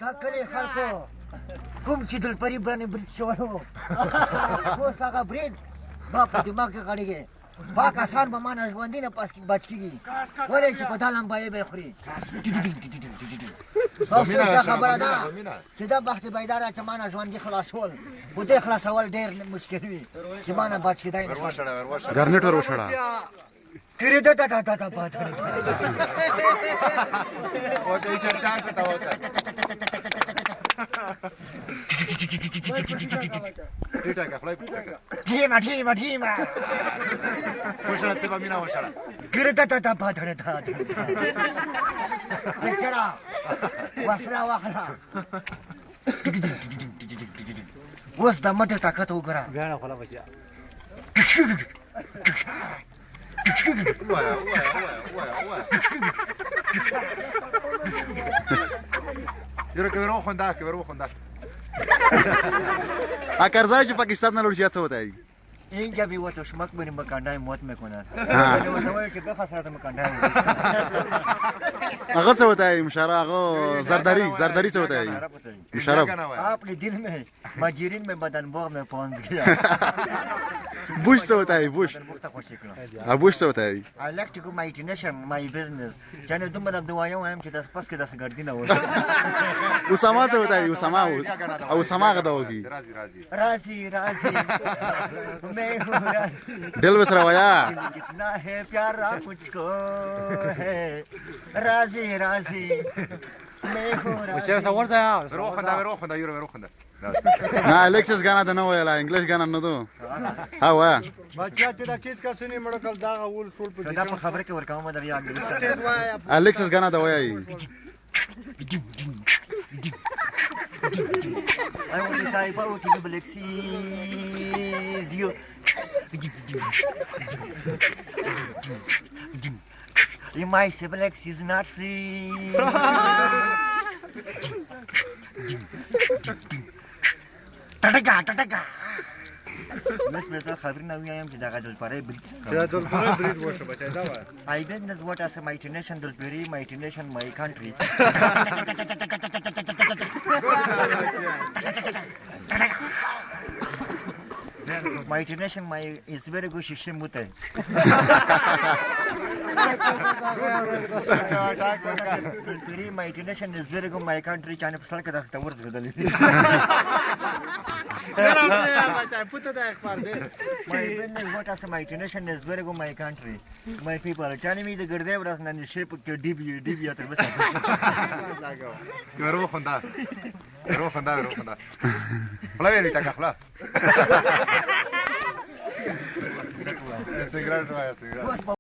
دا کلی خلکو کوم چې دلپري باندې برید شوی و اوس هغه برید ما په دماغ کې غړېږي پاک آسان به ما نه ژوندي نه بچ کېږي ولې چې په دا لمبایې به یې خوري دا خبره ده چې دا بخت بیداره چې ما نه ژوندي خلاصول خو دې خلاصول ډېر مشکل وي چې ما نه بچ کېدی نه ګرنیټ ور وشړه کړې ده دا بات ټیمه وشړه ته به مینا وشړه کړې ده پاتړه بچړه وسره واخله اوس د مټې طاقت وګوره بیانه خوله بچیا یره کبرو خونده اکرزای چې پاکستان نه لوړ څه وتاي اینجا بی و تو شمک بریم بکندای موت میکنن که بخصرت مکندای آقا څه وتاي مشاره آقا زرداری څه وتاي مشاره अपने दिल में मजीरिन में बदन बोग में पहुंच गया बुश څه وتاي बुश څه وتاي I like to go my destination my business جانه دومره دوايو هم چې د پس کې د ګردینه و اسامه څه وتاي اسامه غدا وږي राजी दिल में सरवाया कितना है प्यारा मुझको है राजी मैं हूँ مشه څورته یا ورو خونده نه الکسس غانا ده نه ویلا انګلیش غانا نه دو ها وا بچا ته دا کیس کا سنی مړکل دا اول سول په دا په خبره کې ورکوم دا یا الکسس غانا ده وایي I want to say about the black seas you you might say black seas not free تټګه مس خبر نه ویم چې دا غدل پرې برید وشه بچا دا وای I business what as my nation دل پرې my nation my country My international my is very good shishim mute. My international is very good my country chane pasal ke das tawar gadali. My what as my international is very good my country. My people are telling me the gardev ras na shape ke DB atar bas. ورو خونده خلا ویری تا خلا سیگارت وای